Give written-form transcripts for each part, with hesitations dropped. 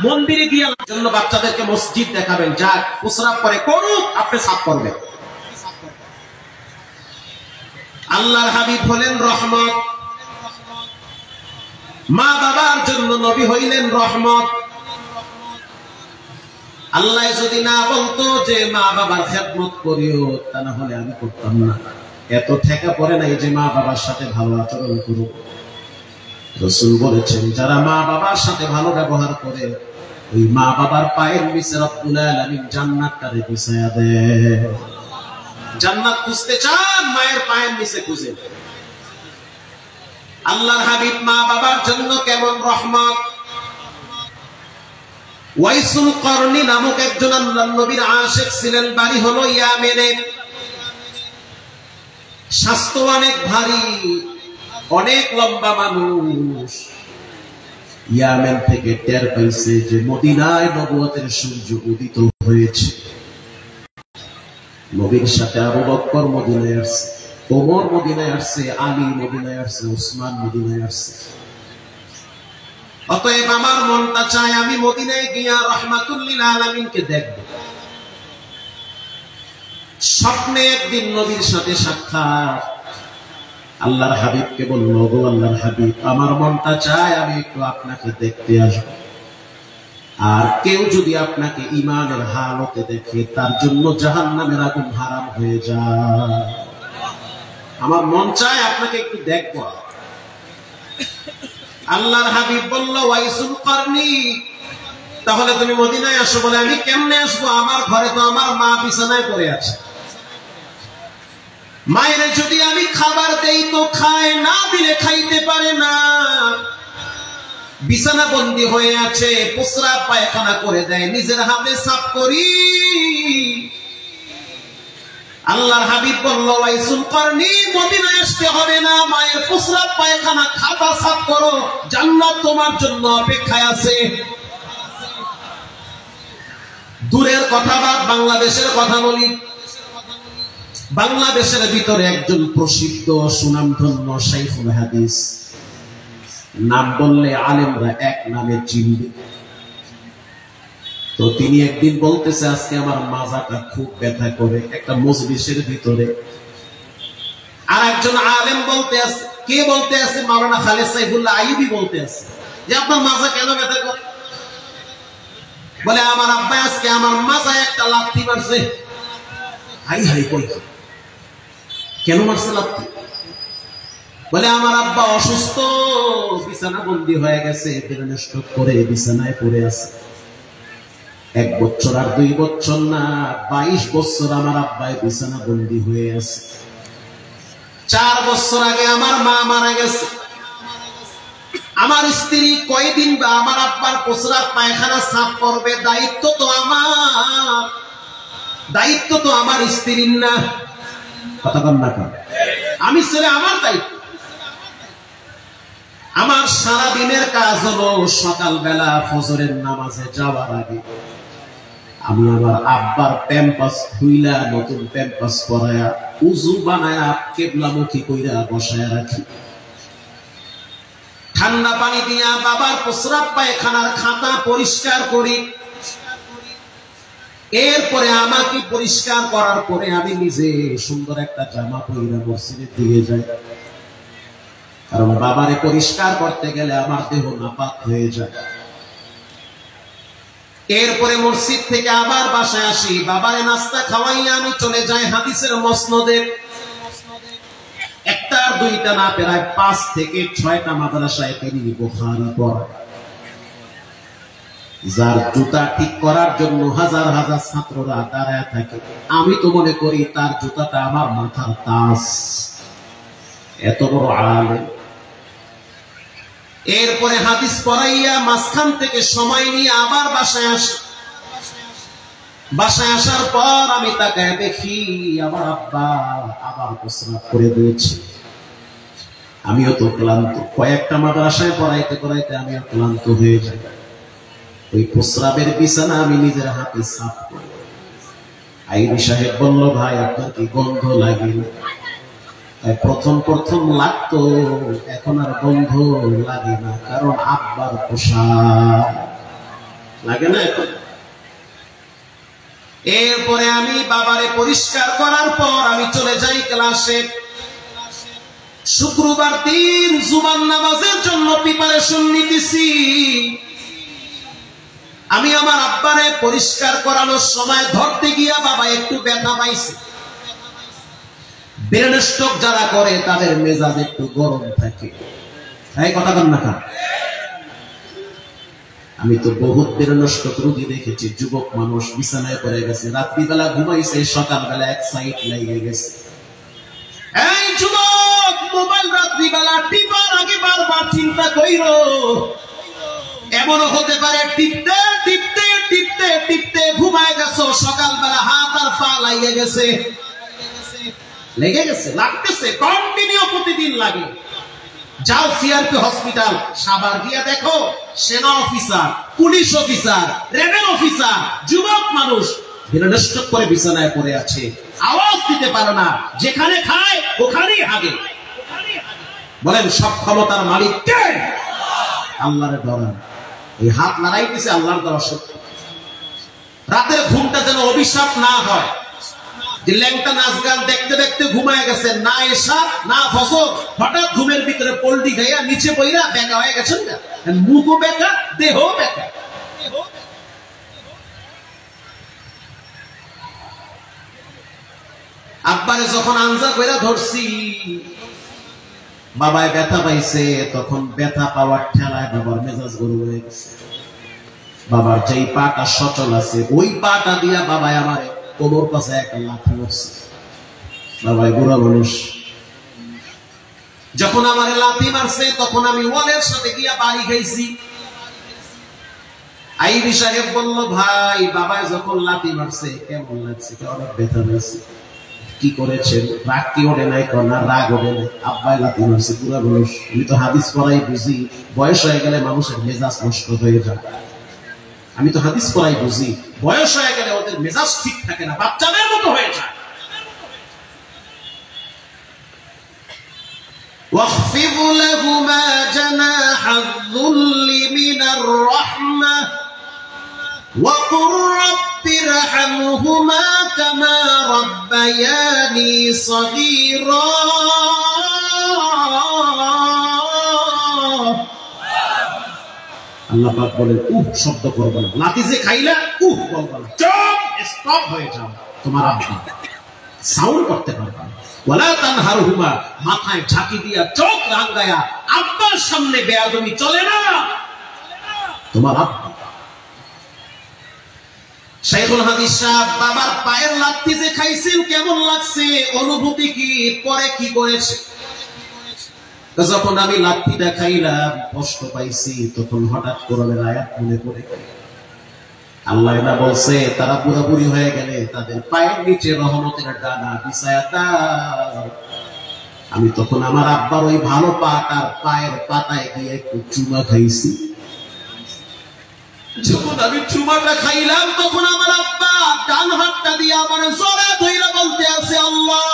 মন্দিরে গিয়ে জন্য বাচ্চাদেরকে মসজিদ দেখাবেন, যা প্রস্রাব করে করুক, আপনি সাফ করবেন। আল্লাহর হাবিব হলেন রহমত, মা বাবার জন্য নবী হইলেন রহমত। আল্লাহ যদি না বলতো যে মা বাবার খেদমত করিও, তা না হলে আমি করতাম না। এত ঠেকা পড়ে নাই যে মা বাবার সাথে ভালো আচরণ করুক। রাসূল বলেছেন, যারা মা বাবার সাথে ভালো ব্যবহার করে, ওই মা বাবার পায়ের নিচে রব্বুল আলামিন জান্নাতটারে বিছায়া দেয়। জান্নাত খুঁজতে চান, মায়ের পায়ের নিচে খুঁজেন। আল্লাহর হাবিব মা বাবার জন্য কেমন রহমত। ওয়াইসুল করনি নামক একজন আল্লাহর নবীর আশিক ছিলেন, বাড়ি হলো ইয়ামেনে। স্বাস্থ্য অনেক ভারী, অনেক লম্বা মানুষ। ইয়ামেন থেকে টের পাইছে যে মদিনায় নবুয়তের সূর্য উদিত হয়েছে। নবীর সাথে আবু বকর মদিনায় আসছে, ওমর মদিনায় আসছে, আলী মদিনায় আসছে, উসমান মদিনায় আসছে। অতএব আমার মনটা চায় আমি মদিনায় গিয়া রাহমাতুল লিল আলামিনকে দেখব। স্বপ্নে একদিন নবীর সাথে সাক্ষাৎ। আল্লাহর হাবিবকে বলল, গো আল্লাহর হাবিব, আমার মনটা চায় আমি একটু আপনাকে দেখতে আসব। আর কেউ যদি আপনাকে ঈমানের হালতে দেখে, তার জন্য জাহান্নামের আগুন হারাম হয়ে যায়। আমার মন চায় আপনাকে একটু দেখব। আল্লাহর হাবিব বলল, ওয়াইসুল করনি, তাহলে তুমি মদিনায় আসো। বলে, আমি কেমনে আসবো? আমার ঘরে তো আমার মা বিছানায় পড়ে আছে। মায়ের যদি আমি খাবার দেই তো খায়, না দিলে খাইতে পারে না। বিছানা বন্দী হয়ে আছে, প্রস্রাব পায়খানা করে দেয়, নিজের হাতে সাফ করি। আল্লাহর হাবিব বলল, ওয়াইসুল করনি, মদিনায় আসতে হবে না, মায়ের প্রস্রাব পায়খানা খাতা সাফ করো, জান্নাত তোমার জন্য অপেক্ষায় আছে। দূরের কথা বাদ, বাংলাদেশের কথা বলি। বাংলাদেশের ভিতরে একজন প্রসিদ্ধ সুনামধন্য শাইখুল হাদিস, নাম বললে আলেমরা এক নামে চিনবে। তো তিনি একদিন বলতেছে, আজকে আমার মাজাটা খুব ব্যথা করে, একটা মজলিসের ভিতরে। আর একজন আলেম বলতে আছে, কে বলতে আছে? মাওলানা খালেদ সাইফুল্লাহ আইয়ুবী বলতে আছে যে আপনার মাজা কেন ব্যথা করে? বলে, আমার আব্বা আজকে আমার মাজায় একটা লাথি মারছে। হাই হাই, কই কেন মারছে লাথি? বলে, আমার আব্বা অসুস্থ, বিছানা বন্দী হয়ে গেছে, ব্রেন স্ট্রোক করে বিছানায় পড়ে আছে। 1 বছর আর 2 বছর না, 22 বছর আমার আব্বাই বিছানা বন্দী হয়ে আছে। 4 বছর আগে আমার মা মারা গেছে। আমার স্ত্রী কয়দিন বা আমার আব্বার প্রস্রাব পায়খানা সাফ করবে, দায়িত্ব তো আমার, দায়িত্ব তো আমার স্ত্রীর না। কথা বল না, আমি ছেলে, আমার দায়িত্ব। আমার সারা দিনের কাজ হলো সকালবেলা ফজরের নামাজে যাওয়ার আগে আমি আমার আব্বার প্যাম্পাস খুইলা, নতুন প্যাম্পাস পরায়া, উযু বানায়া, কিবলামুখী কইরা বসায়া রাখি। ঠান্ডা পানি দিয়া বাবার প্রস্রাব পায়খানার খাতা পরিষ্কার করি। এরপরে আমাকে পরিষ্কার করার পরে আমি নিজে সুন্দর একটা জামা পরে মসজিদে দিয়ে যাই, কারণ বাবারে পরিষ্কার করতে গেলে আমার দেহ নাপাক হয়ে যায়। এরপরে মসজিদ থেকে আবার বাসায় আসি, বাবারে নাস্তা খাওয়াইয়া আমি চলে যাই হাদিসের মসনদে। 1টা আর 2টা না, প্রায় 5 থেকে 6টা মাদ্রাসায় তিনি বুখারী পড়ায়। যার জুতা ঠিক করার জন্য হাজার হাজার ছাত্ররা দাঁড়ায় থাকে, আমি তো মনে করি তার জুতাটা আমার মাথার তাজ। এত বড় আলেম। এরপরে হাদিস পড়াইয়া মাঝখান থেকে সময় নিয়ে আবার বাসায় আসি। বাসায় আসার পর আমি তাকায় দেখি আমার আব্বা আবার প্রস্রাব করে দিয়েছে। আমিও তো ক্লান্ত, কয়েকটা মাদ্রাসায় পড়াইতে পড়াইতে আমিও ক্লান্ত হয়ে যাই। ওই প্রস্রাবের বিছানা আমি নিজের হাতে সাফ করি। আইবি সাহেব বলল, ভাই আপনার কি গন্ধ লাগে না? প্রথম প্রথম লাগতো, এখন আর গন্ধ লাগে না, কারণ আব্বার পোশাক। লাগে না? এখন এরপরে আমি বাবারে পরিষ্কার করার পর আমি চলে যাই ক্লাসে। শুক্রবার দিন জুমার নামাজের জন্য প্রিপারেশন নিতেছি। আমি আমার আব্বারে পরিষ্কার করানোর সময় ধরতে গিয়া বাবা একটু ব্যথা পাইছে। ব্রেন স্ট্রোক যারা করে তাদের মেজাজ একটু গরম থাকে, এই কথা বল না। আমি তো বহুত ব্রেন স্ট্রোক রোগী দেখেছি, যুবক মানুষ বিছানায় পড়ে গেছে, রাত্রিবেলা ঘুমাইছে, সকালবেলা এক সাইড লেগে গেছে। এই যুবক, মোবাইল রাত্রিবেলা টিপার আগে বারবার চিন্তা কইরো। এমনও হতে পারে টিপতে টিপতে টিপতে টিপতে ঘুমায় গেছো, সকালবেলা হাত আর পা লেগে গেছে, লাগতেছে, কন্টিনিউ প্রতিদিন লাগে। যাও সিআরপি হসপিটাল সাভার গিয়া দেখো, সেনা officer, police officer, rebel officer, যুবক মানুষ ব্রেন স্ট্রোক করে বিছানায় পড়ে আছে, আওয়াজ দিতে পারে না, যেখানে খায় ওখানেই হাগে। বলেন সব ক্ষমতার মালিক কে? আল্লাহরে ডরান। এই হাত নাড়াইতেছে আল্লাহর দেওয়া শক্তি। রাতের ঘুমটা যেন অভিশাপ না হয়, যে ল্যাংটা নাচ গান দেখতে দেখতে ঘুমায় গেছে, না এসা না ফসল, হঠাৎ ঘুমের ভিতরে পোল্টি গাইয়া নিচে বইরা বেকা হয়ে গেছেন না, মুখও বেকা, দেহ বেকা। আব্বারে যখন আনজা কইরা ধরছি, বাবায় ব্যথা পাইছে, তখন ব্যথা পাওয়ার ঠেলায় বাবার মেজাজ গরম হয়ে গেছে। বাবার যেই পাটা সচল আছে ওই পাটা দিয়া বাবায় আমারে কোমর পাশে একটা লাথি মারছে। বাবাই বুড়া মানুষ, যখন আমারে লাথি মারছে তখন আমি ওয়ালের সাথে গিয়া বাড়ি খাইছি। আইবি সাহেব বলল, ভাই বাবায় যখন লাথি মারছে কেমন লাগছে? অনেক ব্যথা পাইছে। কি করেছেন? রাগ কি ওঠে নাই? না রাগ ওঠে নাই, আব্বাই লাথি মারছে, বুড়া মানুষ। আমি তো হাদিস পড়াই বুঝি, বয়স হয়ে গেলে মানুষের মেজাজ নষ্ট হয়ে যায়। আমি তো হাদিস পড়াই বুঝি, বয়স হয়ে গেলে ওদের মেজাজ ঠিক থাকে না, বাচ্চাদের মতো হয়ে যায়। واخفض لهما جناح الذل من الرحمة وقل رب ارحمهما كما ربياني صغيرا। আল্লাহ পাক বলেন, উহ শব্দ করবে না, লাঠি যে খাইলা উহ বলবে না, চুপ স্টপ হয়ে যাও। তোমার আব্বা সাউন্ড করতে পারবে না। ওয়ালা তানহারহুমা, মাথায় ঝাঁকি দিয়া চোখ রাঙ্গায়া আব্বার সামনে বেয়াদবি চলে না। তোমার আব্বা শাইখুল হাদিস সাহেব বাবার পায়ের লাথি যে খাইছেন কেমন লাগছে, অনুভূতি কি, পরে কি করেছে? যখন আমি লাঠিটা খাইলাম কষ্ট পাইছি, তখন হঠাৎ কোরআনের আয়াত মনে পড়ে গেল। আল্লাহ না বলছে, তারা পুরোপুরি হয়ে গেলে তাদের পায়ের নিচে রহমতের ডানা বিছায়া দাও। আমি তখন আমার আব্বার ওই ভালো পাটার পায়ের পাতায় গিয়ে একটু চুমা খাইছি। যখন আমি চুমাটা খাইলাম তখন আমার আব্বা ডান হাতটা দিয়ে আমার জোরে ধইরা বলতে আছে, আল্লাহ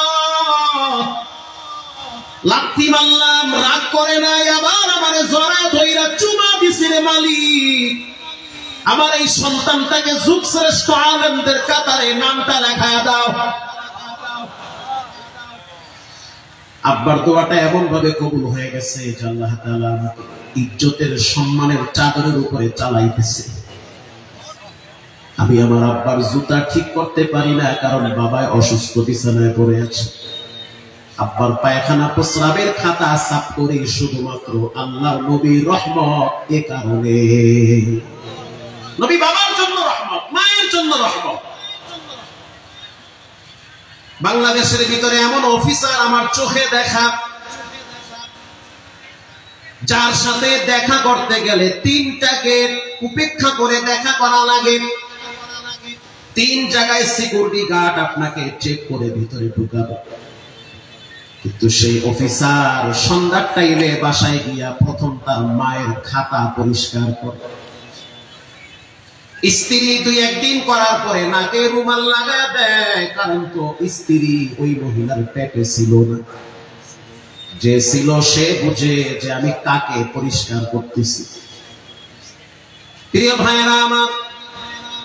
লাথি মারলাম, রাগ করে নাই, আবার আমার জোরে ধইরা চুমা দিছে রে মালিক। আমার এই সন্তানটাকে যুগ শ্রেষ্ঠ আলেমদের কাতারে নামটা লেখায়া দাও। আব্বার দোয়াটা এমন ভাবে কবুল হয়ে গেছে যে আল্লাহ তাআলা আমাকে ইজ্জতের সম্মানের চাদরের উপরে চালাইতেছে। আমি আমার আব্বার জুতা ঠিক করতে পারি না, কারণ বাবায় অসুস্থ, বিছানায় পড়ে আছে। আব্বার পায়খানা প্রস্রাবের খাতা সাফ করে শুধুমাত্র আল্লাহর নবীর রহমত, এ কারণে নবী বাবার জন্য রহমত, মায়ের জন্য রহমত। বাংলাদেশের ভিতরে এমন অফিসার আমার চোখে দেখা, যার সাথে দেখা করতে গেলে 3টা গেট উপেক্ষা করে দেখা করা লাগে। 3 জায়গায় সিকিউরিটি গার্ড আপনাকে চেক করে ভিতরে ঢুকাবে। কিন্তু সেই অফিসার সন্ধ্যার টাইমে বাসায় গিয়া প্রথম তার মায়ের খাতা পরিষ্কার করে। স্ত্রী 2-1 দিন করার পরে নাকে রুমাল লাগায় দেয়, কারণ তো স্ত্রী ওই মহিলার পেটে ছিল না। যে ছিল সে বুঝে যে আমি কাকে পরিষ্কার করতেছি। প্রিয় ভাইরা আমার,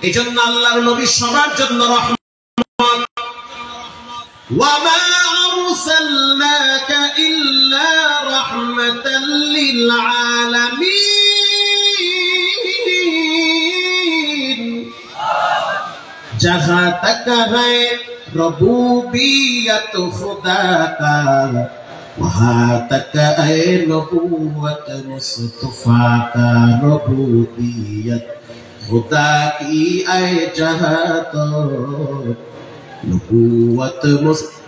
এজন্য আল্লাহর নবী সবার জন্য রহমত। ওয়া মা আরসালনাকা ইল্লা রাহমাতাল লিল আলামিন। जहाँ तक है रबूबियत खुदा का, वहाँ तक है नबूवत मुस्तफा का। रबूबियत खुदा की है जहाँ तो नबूवत मुस्तफा।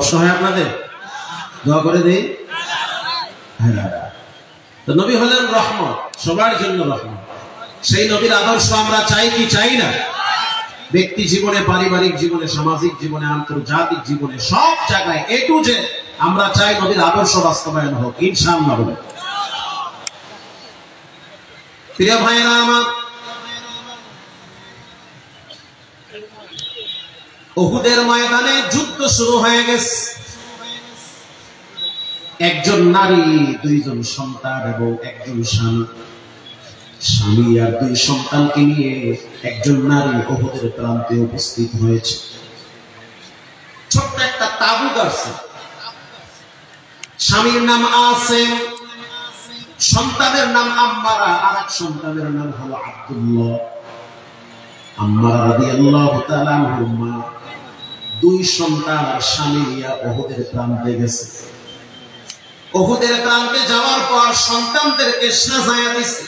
অসহায় আপনাদের দোয়া করে দিই। তো নবী হলেন রহমত, সবার জন্য রহমত। সেই নবীর আদর্শ আমরা চাই কি চাই না? ব্যক্তি জীবনে, পারিবারিক জীবনে, সামাজিক জীবনে, আন্তর্জাতিক জীবনে, সব জায়গায় এ টু জেড আমরা চাই নবীর আদর্শ বাস্তবায়ন হোক, ইনশাআল্লাহ বলে। প্রিয় ভাইরা আমার, উহুদের ময়দানে যুদ্ধ শুরু হয়ে গেছে। একজন নারী, দুইজন সন্তান এবং একজন স্বামী, স্বামী আর দুই সন্তানকে নিয়ে একজন নারী উহুদের প্রান্তে উপস্থিত হয়েছে। ছোট্ট একটা তাবু গাড়ছে। স্বামীর নাম আসেম, সন্তানের নাম আম্মারা, আর এক সন্তানের নাম হলো আব্দুল্লাহ। আম্মারা রাদিয়াল্লাহু তাআলা আনহুর মা দুই সন্তান আর স্বামী নিয়ে উহুদের প্রান্তে গেছে। উহুদের প্রান্তে যাওয়ার পর সন্তানদেরকে সাজায়া দিছে।